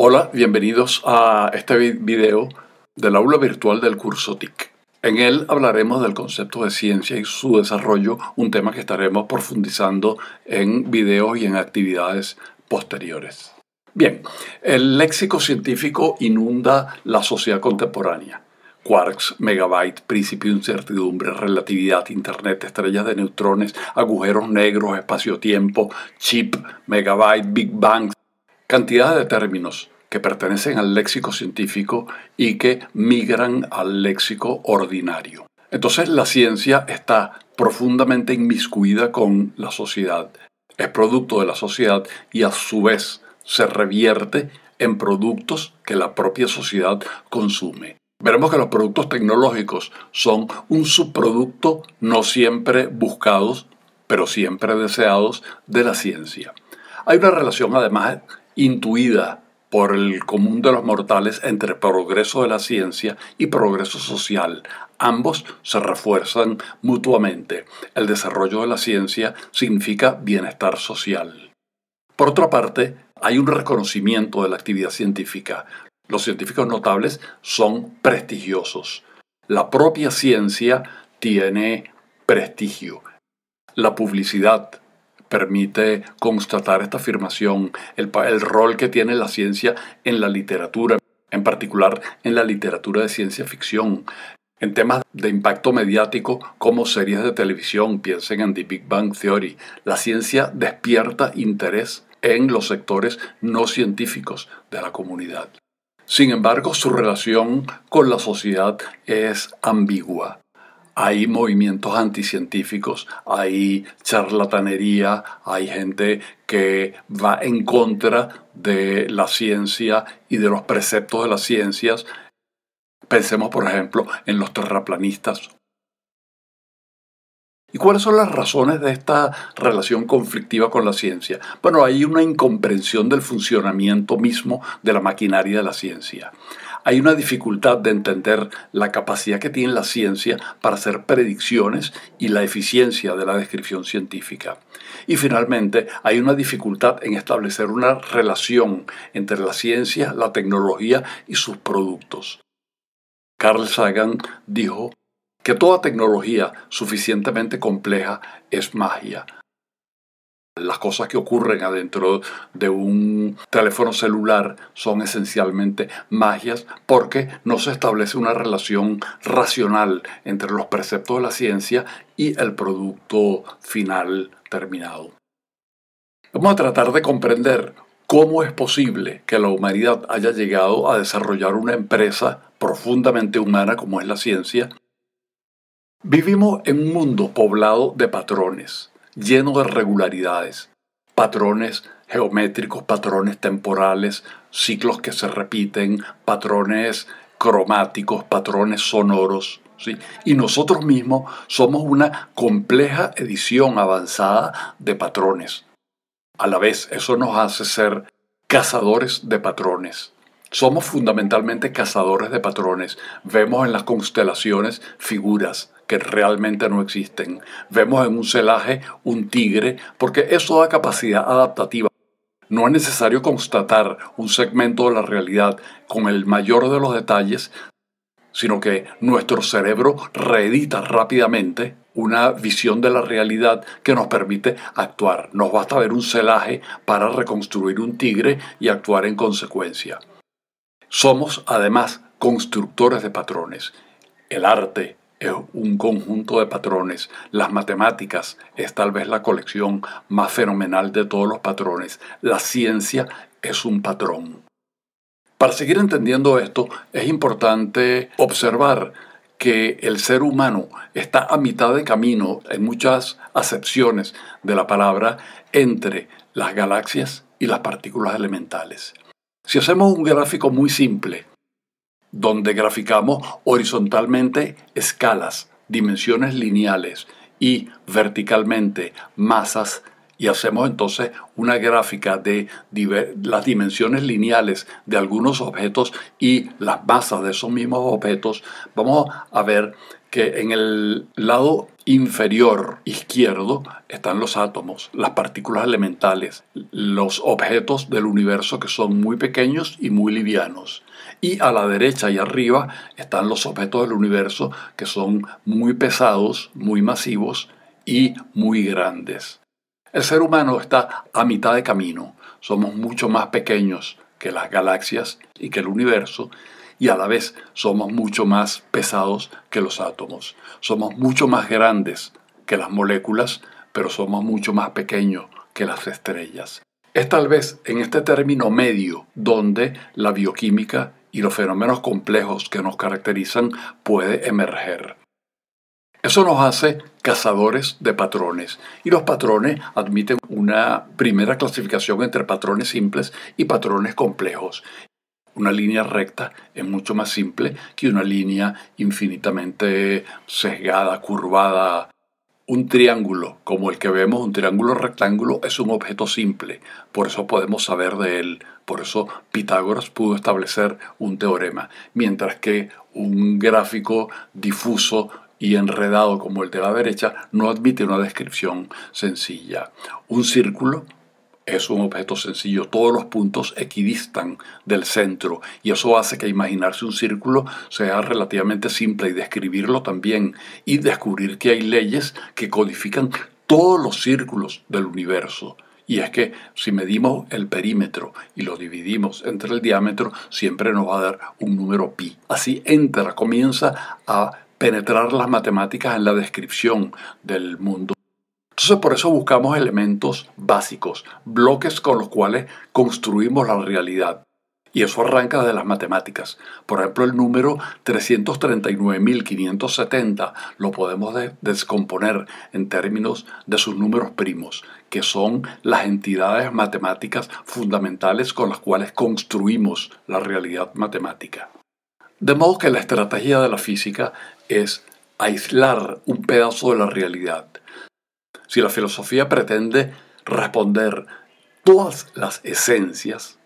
Hola, bienvenidos a este video del aula virtual del curso TIC. En él hablaremos del concepto de ciencia y su desarrollo, un tema que estaremos profundizando en videos y en actividades posteriores. Bien, el léxico científico inunda la sociedad contemporánea. Quarks, megabyte, principio de incertidumbre, relatividad, internet, estrellas de neutrones, agujeros negros, espacio-tiempo, chip, megabyte, Big Bang. Cantidad de términos que pertenecen al léxico científico y que migran al léxico ordinario. Entonces la ciencia está profundamente inmiscuida con la sociedad, es producto de la sociedad y a su vez se revierte en productos que la propia sociedad consume. Veremos que los productos tecnológicos son un subproducto no siempre buscados, pero siempre deseados de la ciencia. Hay una relación además intuida por el común de los mortales entre progreso de la ciencia y progreso social. Ambos se refuerzan mutuamente. El desarrollo de la ciencia significa bienestar social. Por otra parte, hay un reconocimiento de la actividad científica. Los científicos notables son prestigiosos. La propia ciencia tiene prestigio. La publicidad permite constatar esta afirmación, el rol que tiene la ciencia en la literatura, en particular en la literatura de ciencia ficción, en temas de impacto mediático como series de televisión, piensen en The Big Bang Theory. La ciencia despierta interés en los sectores no científicos de la comunidad. Sin embargo, su relación con la sociedad es ambigua. Hay movimientos anticientíficos, hay charlatanería, hay gente que va en contra de la ciencia y de los preceptos de las ciencias. Pensemos, por ejemplo, en los terraplanistas. ¿Y cuáles son las razones de esta relación conflictiva con la ciencia? Bueno, hay una incomprensión del funcionamiento mismo de la maquinaria de la ciencia. Hay una dificultad de entender la capacidad que tiene la ciencia para hacer predicciones y la eficiencia de la descripción científica. Y finalmente, hay una dificultad en establecer una relación entre la ciencia, la tecnología y sus productos. Carl Sagan dijo que toda tecnología suficientemente compleja es magia. Las cosas que ocurren adentro de un teléfono celular son esencialmente magias porque no se establece una relación racional entre los preceptos de la ciencia y el producto final terminado. Vamos a tratar de comprender cómo es posible que la humanidad haya llegado a desarrollar una empresa profundamente humana como es la ciencia. Vivimos en un mundo poblado de patrones, lleno de regularidades, patrones geométricos, patrones temporales, ciclos que se repiten, patrones cromáticos, patrones sonoros, ¿sí? Y nosotros mismos somos una compleja edición avanzada de patrones. A la vez, eso nos hace ser cazadores de patrones. Somos fundamentalmente cazadores de patrones. Vemos en las constelaciones figuras que realmente no existen. Vemos en un celaje un tigre, porque eso da capacidad adaptativa. No es necesario constatar un segmento de la realidad con el mayor de los detalles, sino que nuestro cerebro reedita rápidamente una visión de la realidad que nos permite actuar. Nos basta ver un celaje para reconstruir un tigre y actuar en consecuencia. Somos, además, constructores de patrones. El arte es un conjunto de patrones. Las matemáticas es tal vez la colección más fenomenal de todos los patrones. La ciencia es un patrón. Para seguir entendiendo esto, es importante observar que el ser humano está a mitad de camino, en muchas acepciones de la palabra, entre las galaxias y las partículas elementales. Si hacemos un gráfico muy simple, donde graficamos horizontalmente escalas, dimensiones lineales y verticalmente masas, y hacemos entonces una gráfica de las dimensiones lineales de algunos objetos y las masas de esos mismos objetos, vamos a ver que en el lado inferior izquierdo están los átomos, las partículas elementales, los objetos del universo que son muy pequeños y muy livianos. Y a la derecha y arriba están los objetos del universo que son muy pesados, muy masivos y muy grandes. El ser humano está a mitad de camino. Somos mucho más pequeños que las galaxias y que el universo, y a la vez somos mucho más pesados que los átomos. Somos mucho más grandes que las moléculas, pero somos mucho más pequeños que las estrellas. Es tal vez en este término medio donde la bioquímica y los fenómenos complejos que nos caracterizan puede emerger. Eso nos hace cazadores de patrones, y los patrones admiten una primera clasificación entre patrones simples y patrones complejos. Una línea recta es mucho más simple que una línea infinitamente sesgada, curvada. Un triángulo, como el que vemos, un triángulo rectángulo, es un objeto simple. Por eso podemos saber de él. Por eso Pitágoras pudo establecer un teorema. Mientras que un gráfico difuso y enredado como el de la derecha no admite una descripción sencilla. Un círculo es un objeto sencillo, todos los puntos equidistan del centro y eso hace que imaginarse un círculo sea relativamente simple y describirlo también, y descubrir que hay leyes que codifican todos los círculos del universo. Y es que si medimos el perímetro y lo dividimos entre el diámetro, siempre nos va a dar un número pi. Así comienza a penetrar las matemáticas en la descripción del mundo. Entonces por eso buscamos elementos básicos, bloques con los cuales construimos la realidad. Y eso arranca de las matemáticas. Por ejemplo, el número 339.570 lo podemos descomponer en términos de sus números primos, que son las entidades matemáticas fundamentales con las cuales construimos la realidad matemática. De modo que la estrategia de la física es aislar un pedazo de la realidad. Si la filosofía pretende responder todas las esencias,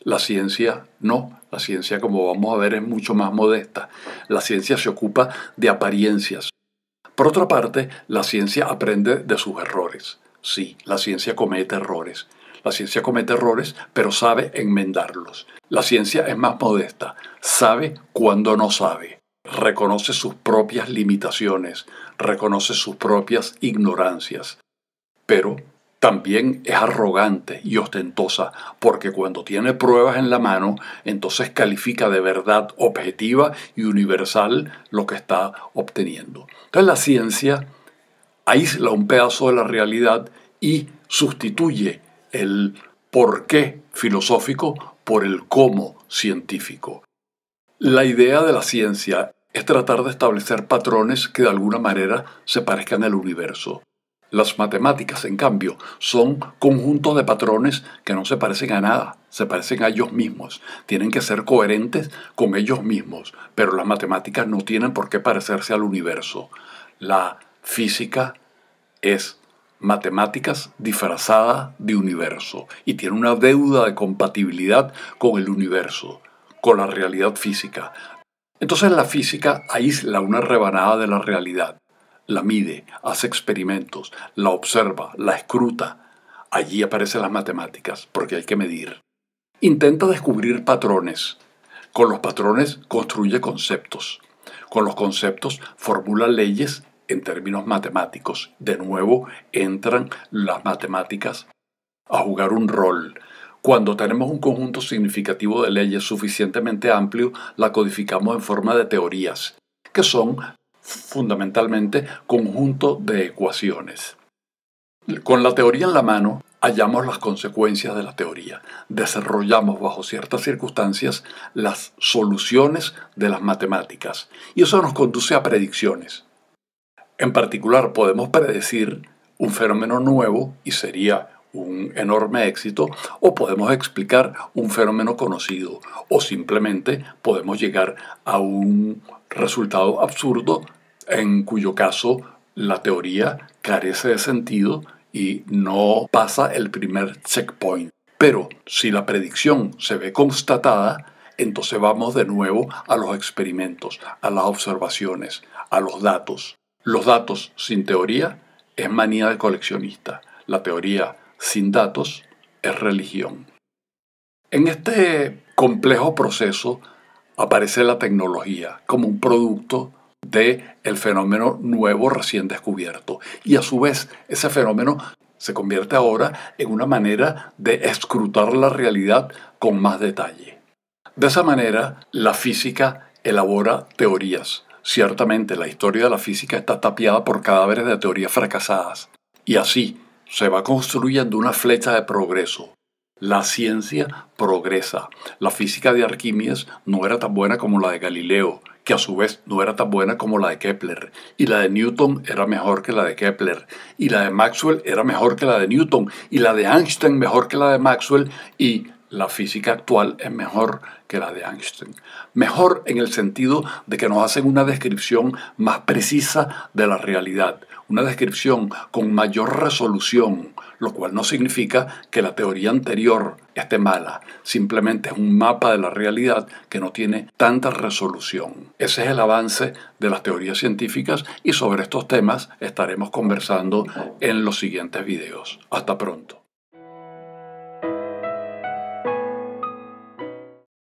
la ciencia no. La ciencia, como vamos a ver, es mucho más modesta. La ciencia se ocupa de apariencias. Por otra parte, la ciencia aprende de sus errores. Sí, la ciencia comete errores. La ciencia comete errores, pero sabe enmendarlos. La ciencia es más modesta. Sabe cuando no sabe. Reconoce sus propias limitaciones, reconoce sus propias ignorancias, pero también es arrogante y ostentosa, porque cuando tiene pruebas en la mano, entonces califica de verdad objetiva y universal lo que está obteniendo. Entonces la ciencia aísla un pedazo de la realidad y sustituye el porqué filosófico por el cómo científico. La idea de la ciencia es tratar de establecer patrones que de alguna manera se parezcan al universo. Las matemáticas, en cambio, son conjuntos de patrones que no se parecen a nada, se parecen a ellos mismos. Tienen que ser coherentes con ellos mismos, pero las matemáticas no tienen por qué parecerse al universo. La física es matemáticas disfrazada de universo y tiene una deuda de compatibilidad con el universo, con la realidad física. Entonces la física aísla una rebanada de la realidad, la mide, hace experimentos, la observa, la escruta. Allí aparecen las matemáticas, porque hay que medir. Intenta descubrir patrones. Con los patrones construye conceptos. Con los conceptos formula leyes en términos matemáticos. De nuevo entran las matemáticas a jugar un rol. Cuando tenemos un conjunto significativo de leyes suficientemente amplio, la codificamos en forma de teorías, que son fundamentalmente conjunto de ecuaciones. Con la teoría en la mano, hallamos las consecuencias de la teoría. Desarrollamos bajo ciertas circunstancias las soluciones de las matemáticas, y eso nos conduce a predicciones. En particular, podemos predecir un fenómeno nuevo y sería un enorme éxito, o podemos explicar un fenómeno conocido, o simplemente podemos llegar a un resultado absurdo en cuyo caso la teoría carece de sentido y no pasa el primer checkpoint. Pero si la predicción se ve constatada, entonces vamos de nuevo a los experimentos, a las observaciones, a los datos. Los datos sin teoría es manía de coleccionista. La teoría sin datos es religión. En este complejo proceso aparece la tecnología como un producto del fenómeno nuevo recién descubierto. Y a su vez, ese fenómeno se convierte ahora en una manera de escrutar la realidad con más detalle. De esa manera, la física elabora teorías. Ciertamente, la historia de la física está tapiada por cadáveres de teorías fracasadas. Y así se va construyendo una flecha de progreso. La ciencia progresa. La física de Arquímedes no era tan buena como la de Galileo, que a su vez no era tan buena como la de Kepler. Y la de Newton era mejor que la de Kepler. Y la de Maxwell era mejor que la de Newton. Y la de Einstein mejor que la de Maxwell. Y la física actual es mejor que la de Einstein. Mejor en el sentido de que nos hacen una descripción más precisa de la realidad, una descripción con mayor resolución, lo cual no significa que la teoría anterior esté mala, simplemente es un mapa de la realidad que no tiene tanta resolución. Ese es el avance de las teorías científicas y sobre estos temas estaremos conversando en los siguientes videos. Hasta pronto.